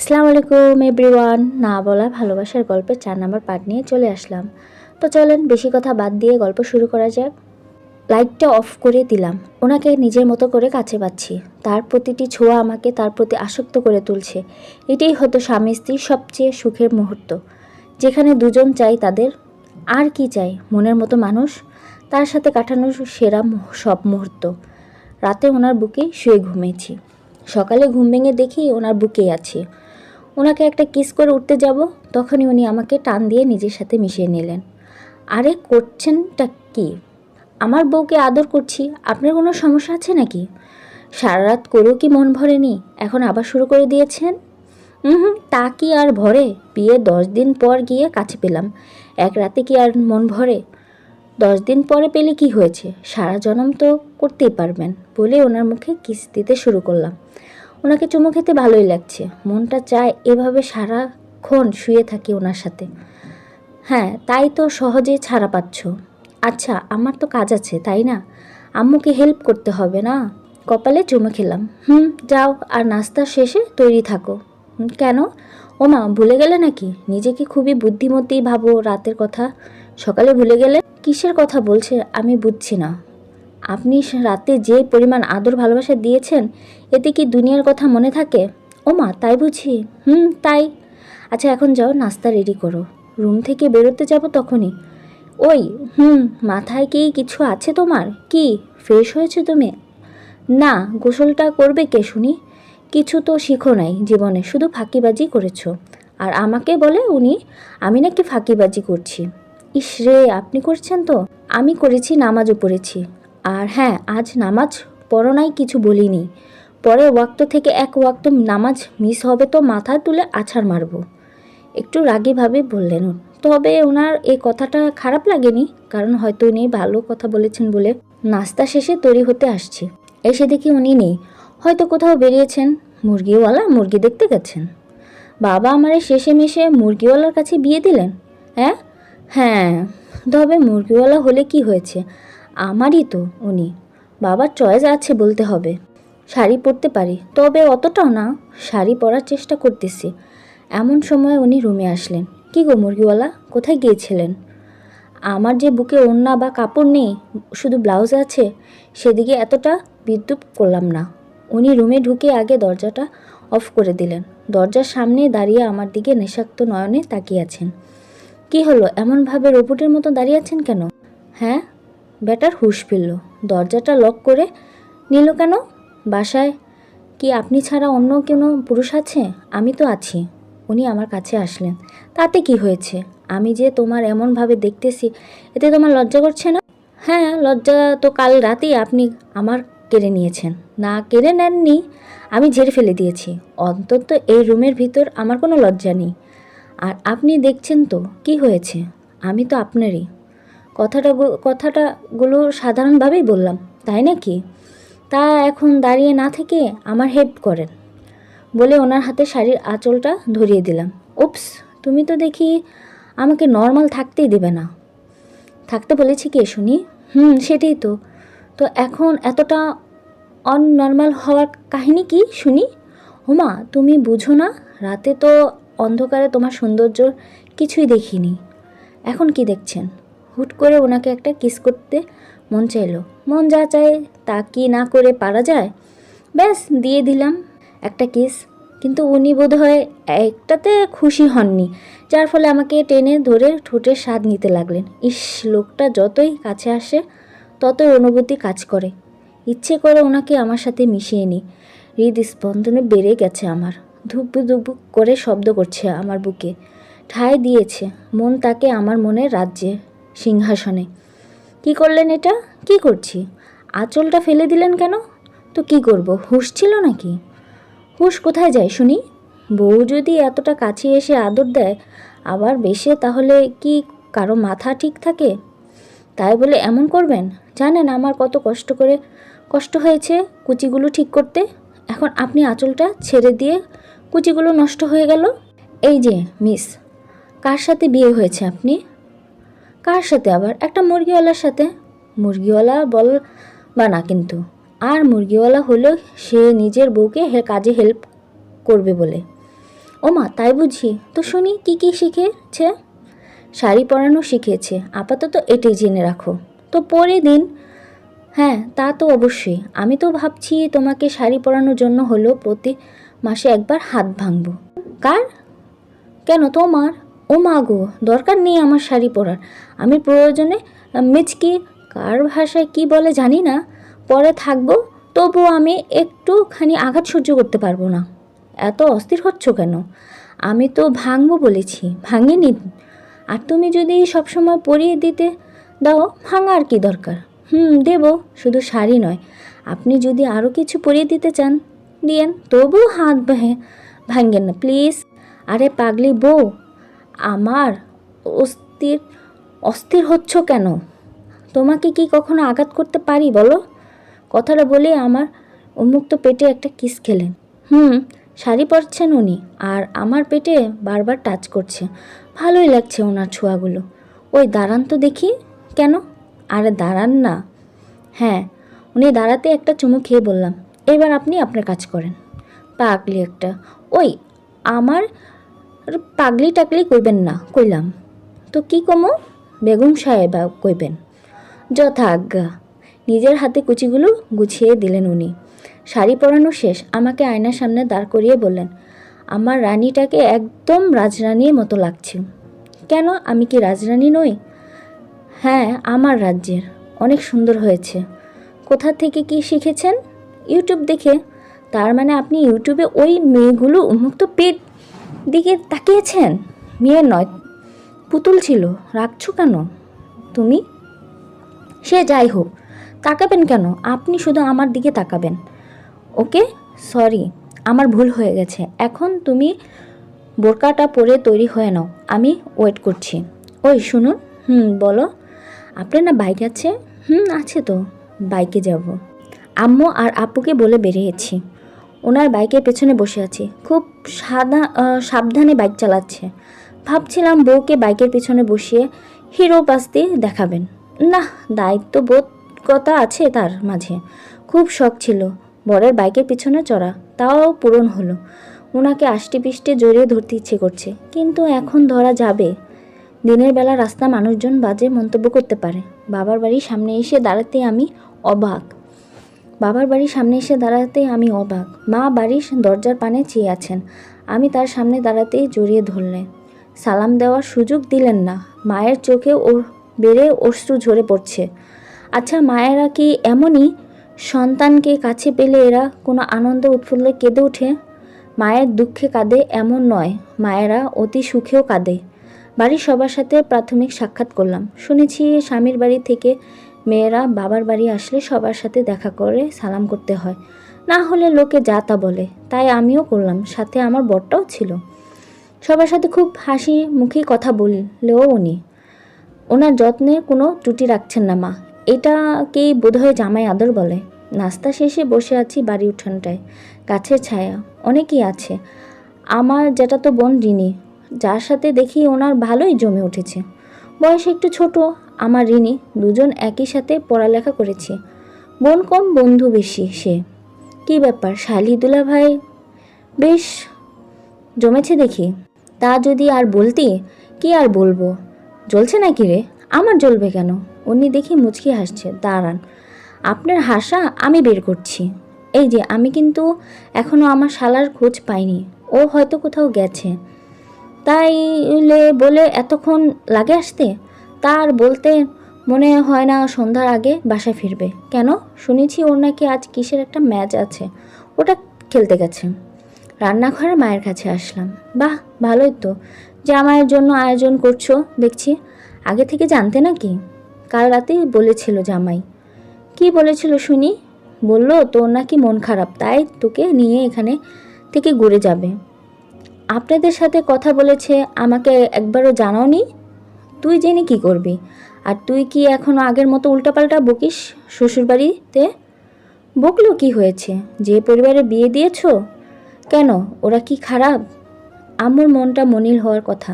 আসসালামু আলাইকুম এভরিওয়ান। না বলা ভালোবাসার গল্পের 4 নাম্বার পার্ট নিয়ে চলে আসলাম। তো চলেন বেশি কথা বাদ দিয়ে গল্প শুরু করা যাক। লাইটটা অফ করে দিলাম। ওনাকে নিজের মতো করে কাছে পাচ্ছি। তার প্রতিটি ছোঁয়া আমাকে তার প্রতি আসক্ত করে তুলছে। এটাই হতো স্বামী স্ত্রীর সবচেয়ে সুখের মুহূর্ত, যেখানে দুজন চাই তাদের আর কি চাই মনের মতো মানুষ, তার সাথে কাটানোর সেরা সব মুহূর্ত। রাতে ওনার বুকেই শুয়ে ঘুমিয়েছি। সকালে ঘুম ভেঙে দেখি ওনার বুকেই আছি। ওনাকে একটা কিস করে উঠতে যাব, তখনই উনি আমাকে টান দিয়ে নিজের সাথে মিশিয়ে নিলেন। আরে করছেনটা কি? আমার বউকে আদর করছি, আপনার কোনো সমস্যা আছে নাকি? সারা রাত করেও কি মন ভরেনি, এখন আবার শুরু করে দিয়েছেন? তা কি আর ভরে? বিয়ে 10 দিন পর গিয়ে কাছে পেলাম, এক রাতে কি আর মন ভরে? 10 দিন পরে পেলে কি হয়েছে, সারা জনম তো করতেই পারবেন বলে ওনার মুখে কিস দিতে শুরু করলাম। ওনাকে চুমু খেতে ভালোই লাগছে, মনটা চায় এভাবে সারাক্ষণ শুয়ে থাকি ওনার সাথে। হ্যাঁ, তাই তো সহজে ছাড়া পাচ্ছ। আচ্ছা, আমার তো কাজ আছে তাই না? আম্মুকে হেল্প করতে হবে না? কপালে চুমু খেলাম। যাও, আর নাস্তা শেষে তৈরি থাকো। কেন? ওমা, ভুলে গেলে নাকি? নিজেকে খুবই বুদ্ধিমতী ভাবো রাতের কথা, সকালে ভুলে গেলে? কিসের কথা বলছে আমি বুঝছি না। আপনি রাতে যে পরিমাণ আদর ভালোবাসা দিয়েছেন, এতে কি দুনিয়ার কথা মনে থাকে? ওমা, তাই বুঝি? তাই। আচ্ছা, এখন যাও নাস্তা রেডি করো, রুম থেকে বেরোতে যাব তখনই। ওই, মাথায় কি কিছু আছে তোমার? কি, ফ্রেশ হয়েছে তুমি? না, গোসলটা করবে কে শুনি? কিছু তো শিখো নাই জীবনে, শুধু ফাঁকিবাজি করেছো। আর আমাকে বলে উনি আমি নাকি ফাঁকিবাজি করছি। ইস রে, আপনি করছেন তো? আমি করেছি, নামাজও পড়েছি। আর হ্যাঁ, আজ নামাজ পড়ো নাই কিছু বলিনি। পরের ওয়াক্ত থেকে এক ওয়াক্ত নামাজ মিস হবে তো মাথা তুলে আছাড় মারবো। একটু রাগীভাবে বললেন। তবে ওনার এই কথাটা খারাপ লাগেনি, কারণ হয়তো উনি ভালো কথা বলেছেন বলে। নাস্তা শেষে তৈরি হতে আসছি, এসে দেখি উনি নেই, হয়তো কোথাও বেরিয়েছেন। মুরগিওয়ালা মুরগি দেখতে গেছেন। বাবা আমারে শেষে মেশে মুরগিওয়ালার কাছে বিয়ে দিলেন? হ্যাঁ হ্যাঁ, তবে মুরগিওয়ালা হলে কি হয়েছে, আমারই তো উনি। বাবার চয়েস আছে বলতে হবে। শাড়ি পরতে পারি, তবে অতটাও না, শাড়ি পরার চেষ্টা করতেছি। এমন সময় উনি রুমে আসলেন। কি গো মুরগিওয়ালা, কোথায় গিয়েছিলেন? আমার যে বুকে ওড়না বা কাপড় নেই, শুধু ব্লাউজ আছে, সেদিকে এতটা বিদ্রুপ করলাম না। উনি রুমে ঢুকে আগে দরজাটা অফ করে দিলেন। দরজার সামনে দাঁড়িয়ে আমার দিকে নেশাক্ত নয়নে তাকিয়ে আছেন। কি হলো, এমনভাবে রোবটের মতো দাঁড়িয়ে আছেন কেন? হ্যাঁ, ব্যাটার হুঁশ ফিরল। দরজাটা লক করে নিল কেন? বাসায় কি আপনি ছাড়া অন্য কোনো পুরুষ আছে? আমি তো আছি। উনি আমার কাছে আসলেন। তাতে কি হয়েছে? আমি যে তোমার এমনভাবে দেখতেছি, এতে তোমার লজ্জা করছে না? হ্যাঁ, লজ্জা তো কাল রাতেই আপনি আমার কেড়ে নিয়েছেন। না, কেড়ে নেননি, আমি ঝেড়ে ফেলে দিয়েছি। অন্তত এই রুমের ভিতর আমার কোনো লজ্জা নেই। আর আপনি দেখছেন তো কি হয়েছে, আমি তো আপনারই। কথাটাগুলো সাধারণভাবেই বললাম, তাই নাকি? তা এখন দাঁড়িয়ে না থেকে আমার হেল্প করেন বলে ওনার হাতে শাড়ির আঁচলটা ধরিয়ে দিলাম। উপস, তুমি তো দেখি আমাকে নর্মাল থাকতেই দেবে না। থাকতে বলেছি কে শুনি? সেটাই তো। তো এখন এতটা অননর্মাল হওয়ার কাহিনী কি শুনি? হোমা, তুমি বুঝো না, রাতে তো অন্ধকারে তোমার সৌন্দর্য কিছুই দেখিনি, এখন কি দেখছেন? হুট করে ওনাকে একটা কিস করতে মন চাইলো। মন যা চায় তা কি না করে পারা যায়? ব্যাস দিয়ে দিলাম একটা কিস। কিন্তু উনি বোধহয় একটাতে খুশি হননি, যার ফলে আমাকে টেনে ধরে ঠোঁটের স্বাদ নিতে লাগলেন। ইস, লোকটা যতই কাছে আসে ততই অনুভূতি কাজ করে। ইচ্ছে করে ওনাকে আমার সাথে মিশিয়ে নিই। হৃদস্পন্দনে বেড়ে গেছে আমার, ধুকবুক ধুকবুক করে শব্দ করছে আমার বুকে। ঠাঁই দিয়েছে মন তাকে আমার মনের রাজ্যে, সিংহাসনে। কি করলেন এটা? কি করছি? আঁচলটা ফেলে দিলেন কেন? তো কি করব, হুঁশ ছিল নাকি? হুঁশ কোথায় যায় শুনি? বউ যদি এতটা কাছে এসে আদর দেয় আবার বেশে, তাহলে কি কারো মাথা ঠিক থাকে? তাই বলে এমন করবেন? জানেন আমার কত কষ্ট হয়েছে কুচিগুলো ঠিক করতে। এখন আপনি আঁচলটা ছেড়ে দিয়ে কুচিগুলো নষ্ট হয়ে গেল। এই যে মিস, কার সাথে বিয়ে হয়েছে আপনি? কার সাথে আবার? একটা মুরগিওয়ালার সাথে। মুরগিওয়ালা বল বা না কিন্তু, আর মুরগিওয়ালা হলো সে নিজের বউকে কাজে হেল্প করবে বলে। ওমা তাই বুঝি, তো শুনি কি কি শিখেছে। শাড়ি পরানো শিখেছে, আপাতত এটাই জেনে রাখো। তো পরে দিন। হ্যাঁ তা তো অবশ্যই, আমি তো ভাবছি তোমাকে শাড়ি পরানোর জন্য হলো প্রতি মাসে একবার হাত ভাঙবো। কার? কেন তোমার? ও মা গো, দরকার নেই আমার শাড়ি পরার। আমি প্রয়োজনে মিচকি, কার ভাষায় কি বলে জানি না, পরে থাকবো, তবুও আমি একটুখানি আঘাত সহ্য করতে পারবো না। এত অস্থির হচ্ছ কেন? আমি তো ভাঙবো বলেছি, ভাঙিনি। আর তুমি যদি সবসময় পরিয়ে দিতে দাও, ভাঙার কি দরকার? দেব, শুধু শাড়ি নয়, আপনি যদি আরও কিছু পরিয়ে দিতে চান দিয়েন, তবু হাত ভাঙেন না প্লিজ। আরে পাগলি বউ, আমার অস্থির অস্থির হচ্ছ কেন? তোমাকে কি কখনো আঘাত করতে পারি বলো? কথাটা বলে আমার উন্মুক্ত পেটে একটা কিস খেলেন। শাড়ি পরছেন উনি, আর আমার পেটে বারবার টাচ করছে। ভালোই লাগছে ওনার ছোঁয়াগুলো। ওই দাঁড়ান তো দেখি। কেন? আরে দাঁড়ান না। হ্যাঁ, উনি দাঁড়াতে একটা চুমু খেয়ে বললাম, এবার আপনি আপনার কাজ করেন। পাগলি একটা। ওই আমার পাগলি টাগলি কইবেন না কইলাম। তো কি কমো? বেগম সাহেবা কইবেন। যথা আজ্ঞা। নিজের হাতে কুচিগুলো গুছিয়ে দিলেন উনি। শাড়ি পরানো শেষ, আমাকে আয়নার সামনে দাঁড় করিয়ে বললেন, আমার রানীটাকে একদম রাজরানীর মতো লাগছে। কেন, আমি কি রাজরানী নই? হ্যাঁ, আমার রাজ্যের। অনেক সুন্দর হয়েছে। কোথা থেকে কি শিখেছেন? ইউটিউব দেখে। তার মানে আপনি ইউটিউবে ওই মেয়েগুলো উন্মুক্ত পেট দিকে তাকিয়েছেন? মেয়ে নয়, পুতুল ছিল। রাখছো কেন তুমি? সে যাই হোক, তাকাবেন কেন? আপনি শুধু আমার দিকে তাকাবেন। ওকে, সরি, আমার ভুল হয়ে গেছে। এখন তুমি বোরকাটা পরে তৈরি হয়ে নাও, আমি ওয়েট করছি। ওই শুনুন। বলো। আপনার না বাইক আছে? আছে তো, বাইকে যাব। আম্মু আর আপুকে বলে বেরিয়েছি। ওনার বাইকের পেছনে বসে আছি, খুব সাবধানে বাইক চালাচ্ছে। ভাবছিলাম বউকে বাইকের পেছনে বসিয়ে হিরো বাস্তি দেখাবেন। না, দায়িত্ববোধ কথা আছে তার মাঝে। খুব শখ ছিল বরের বাইকের পিছনে চড়া, তাও পূরণ হলো। ওনাকে আষ্টে পিষ্টে জড়িয়ে ধরতে ইচ্ছে করছে, কিন্তু এখন ধরা যাবে? দিনের বেলা রাস্তা মানুষজন বাজে মন্তব্য করতে পারে। বাবার বাড়ির সামনে এসে দাঁড়াতে আমি অবাক। মা বাড়ির দরজার পানে চেয়ে আছেন, আমি তার সামনে দাঁড়াতেই জড়িয়ে ধরলেন। সালাম দেওয়ার সুযোগ দিলেন না। মায়ের চোখে বেড়ে অশ্রু ঝরে পড়ছে। আচ্ছা, মায়েরা কি এমনই? সন্তানকে কাছে পেলে এরা কোনো আনন্দ উৎফুল্লে কেঁদে ওঠে? মায়ের দুঃখে কাঁদে এমন নয়, মায়েরা অতি সুখেও কাঁদে। বাড়ির সবার সাথে প্রাথমিক সাক্ষাৎ করলাম। শুনেছি স্বামীর বাড়ি থেকে মেয়েরা বাবার বাড়ি আসলে সবার সাথে দেখা করে সালাম করতে হয়, না হলে লোকে যা তা বলে। তাই আমিও করলাম, সাথে আমার বরটাও ছিল। সবার সাথে খুব হাসি মুখে কথা বললেও ওনার যত্নে কোনো ত্রুটি রাখছেন না মা। এটাকেই বোধহয় জামাই আদর বলে। নাস্তা শেষে বসে আছি বাড়ি উঠানটায়, গাছের ছায়া। অনেকেই আছে। আমার যেটা তো বোন রিনি, যার সাথে দেখি ওনার ভালোই জমে উঠেছে। বয়স একটু ছোট আমার রিনি, দুজন একই সাথে পড়ালেখা করেছি। বোন কম, বন্ধু বেশি। সে কি ব্যাপার, শালি দুলা ভাই বেশ জমেছে দেখি। তা যদি আর বলতি। কি আর বলবো, জ্বলছে নাকি রে? আমার জ্বলবে কেন? উনি দেখি মুচকি হাসছে। দাঁড়ান, আপনার হাসা আমি বের করছি। এই যে, আমি কিন্তু এখনো আমার শালার খোঁজ পাইনি। ও হয়তো কোথাও গেছে। তাইলে বলে এতক্ষণ লাগে আসতে? তার বলতে মনে হয় না সন্ধ্যার আগে বাসায় ফিরবে। কেন? শুনেছি ওর নাকি আজ কিসের একটা ম্যাচ আছে, ওটা খেলতে গেছে। রান্নাঘরে মায়ের কাছে আসলাম। বাহ, ভালোই তো, জামাইয়ের জন্য আয়োজন করছো দেখছি। আগে থেকে জানতে নাকি? কাল রাতেই বলেছিল জামাই। কি বলেছিল শুনি? বলল তোর নাকি মন খারাপ, তাই তোকে নিয়ে এখানে থেকে ঘুরে যাবে। আপনাদের সাথে কথা বলেছে, আমাকে একবারও জানাওনি? তুই জেনে কি করবি? আর তুই কি এখনও আগের মতো উল্টাপাল্টা বকিস শ্বশুরবাড়িতে? বকলো কি হয়েছে? যে পরিবারে বিয়ে দিয়েছ। কেন, ওরা কি খারাপ? আম্মুর মনটা মনিল হওয়ার কথা,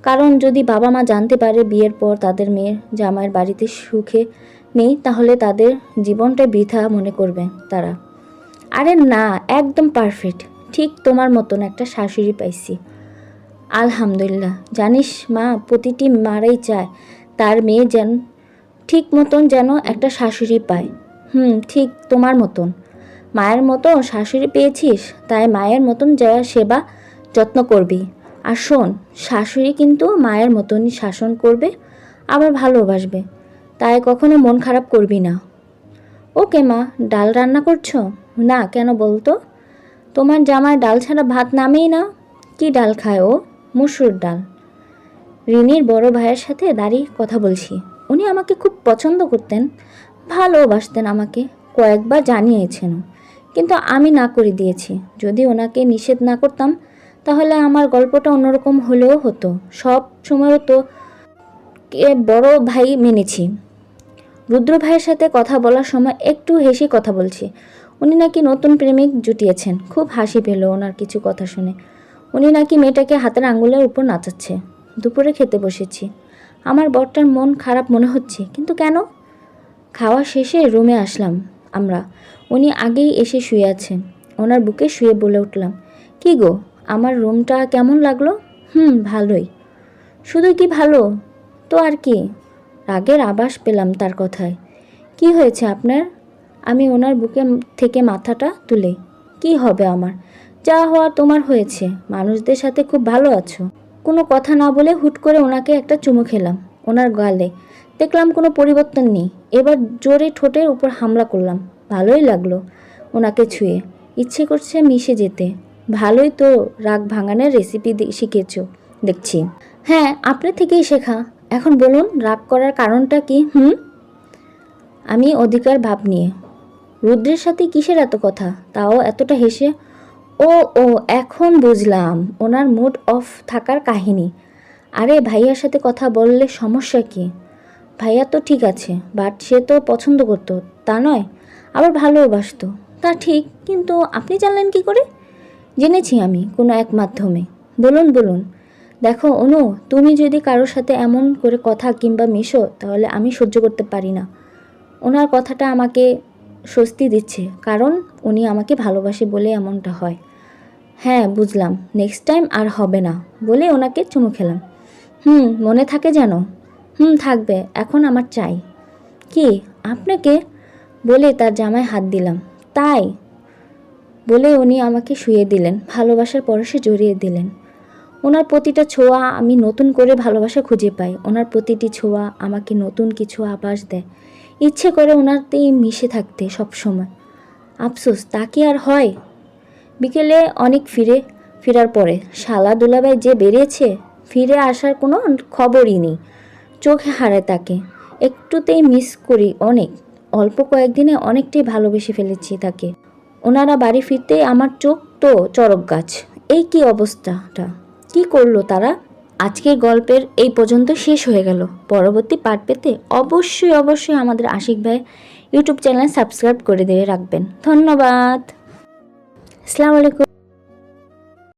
কারণ যদি বাবা মা জানতে পারে বিয়ের পর তাদের মেয়ের জামাইয়ের বাড়িতে সুখে নেই, তাহলে তাদের জীবনটা বৃথা মনে করবে তারা। আরে না, একদম পারফেক্ট, ঠিক তোমার মতন একটা শাশুড়ি পাইছি। আলহামদুলিল্লাহ। জানিস মা, প্রতিটি মারাই চায় তার মেয়ে যেন ঠিক মতন যেন একটা শাশুড়ি পায়। ঠিক তোমার মতন মায়ের মতো শাশুড়ি পেয়েছিস, তাই মায়ের মতন যা সেবা যত্ন করবি। আর শোন, শাশুড়ি কিন্তু মায়ের মতনই শাসন করবে, আবার ভালোবাসবে, তাই কখনো মন খারাপ করবি না। ওকে মা, ডাল রান্না করছো? না, কেন বলতো? তোমার জামাই ডাল ছাড়া ভাত নামেই না। কি ডাল খায় ও? মসুর ডাল। রিনির বড় ভাইয়ের সাথে দাঁড়িয়ে কথা বলছি। উনি আমাকে খুব পছন্দ করতেন, ভালোবাসতেন, আমাকে কয়েকবার জানিয়েছেন, কিন্তু আমি না করে দিয়েছি। যদি ওনাকে নিষেধ না করতাম তাহলে আমার গল্পটা অন্যরকম হলেও হতো। সব সময়ও তো বড় ভাই মেনেছি। রুদ্র ভাইয়ের সাথে কথা বলার সময় একটু হেসে কথা বলছি। উনি নাকি নতুন প্রেমিক জুটিয়েছেন। খুব হাসি পেল ওনার কিছু কথা শুনে। উনি নাকি মেয়েটাকে হাতের আঙুলের উপর নাচাচ্ছে। দুপুরে খেতে বসেছি। আমার বরটার মন খারাপ মনে হচ্ছে, কিন্তু কেন? খাওয়া শেষে রুমে আসলাম আমরা। উনি আগেই এসে শুয়ে আছেন। ওনার বুকে শুয়ে বলে উঠলাম, কি গো, আমার রুমটা কেমন লাগলো? ভালোই। শুধু কি ভালো, তো আর কি? রাগের আভাস পেলাম তার কথায়। কি হয়েছে আপনার? আমি ওনার বুকে থেকে মাথাটা তুলে, কি হবে আমার? যা হওয়ার তোমার হয়েছে। মানুষদের সাথে খুব ভালো আছো। কোনো কথা না বলে হুট করে ওনাকে একটা চুমু খেলাম ওনার গালে। দেখলাম কোনো পরিবর্তন নেই। এবার জোরে ঠোঁটের উপর হামলা করলাম। ভালোই লাগলো ওনাকে ছুঁয়ে। ইচ্ছে করছে মিশে যেতে। ভালোই তো রাগ ভাঙানোর রেসিপি শিখেছ দেখছি। হ্যাঁ, আপনার থেকেই শেখা। এখন বলুন, রাগ করার কারণটা কি? আমি অধিকার ভাব নিয়ে। রুদ্রের সাথে কিসের এত কথা, তাও এতটা হেসে? ও ও এখন বুঝলাম ওনার মুড অফ থাকার কাহিনী। আরে ভাইয়ার সাথে কথা বললে সমস্যা কি? ভাইয়া তো ঠিক আছে, বাট সে তো পছন্দ করতো, তা নয়, আবার ভালোবাসতো। তা ঠিক, কিন্তু আপনি জানলেন কি করে? জেনেছি আমি কোনো এক মাধ্যমে। বলুন বলুন। দেখো অনু, তুমি যদি কারোর সাথে এমন করে কথা কিংবা মিশো তাহলে আমি সহ্য করতে পারি না। ওনার কথাটা আমাকে স্বস্তি দিচ্ছে, কারণ উনি আমাকে ভালোবাসে বলে এমনটা হয়। হ্যাঁ বুঝলাম, নেক্সট টাইম আর হবে না বলে ওনাকে চুমু খেলাম। মনে থাকে যেন। থাকবে। এখন আমার চাই। কি? আপনাকে? বলে তার জামায় হাত দিলাম। তাই বলে উনি আমাকে শুয়ে দিলেন, ভালোবাসার পরশে জড়িয়ে দিলেন। ওনার প্রতিটা ছোঁয়া আমি নতুন করে ভালোবাসা খুঁজে পাই। ওনার প্রতিটি ছোঁয়া আমাকে নতুন কিছু আভাস দেয়। ইচ্ছে করে ওনারতেই মিশে থাকতে সব সময়। আফসোস, তা কি আর হয়? বিকেলে অনেক ফেরার পরে শালা দুলাভাই যে বেরিয়েছে, ফিরে আসার কোনো খবরই নেই। চোখে হারায় তাকে। একটুতেই মিস করি অনেক। অল্প কয়েকদিনে অনেকটাই ভালোবেসে ফেলেছি তাকে। ওনারা বাড়ি ফিরতেই আমার চোখ তো চড়ক গাছ। এই কি অবস্থাটা? কি করলো তারা? আজকের গল্পের এই পর্যন্ত শেষ হয়ে গেল। পরবর্তী পার্ট পেতে অবশ্যই আমাদের আশিক ভাই ইউটিউব চ্যানেল সাবস্ক্রাইব করে দিয়ে রাখবেন। ধন্যবাদ। আসসালামু আলাইকুম।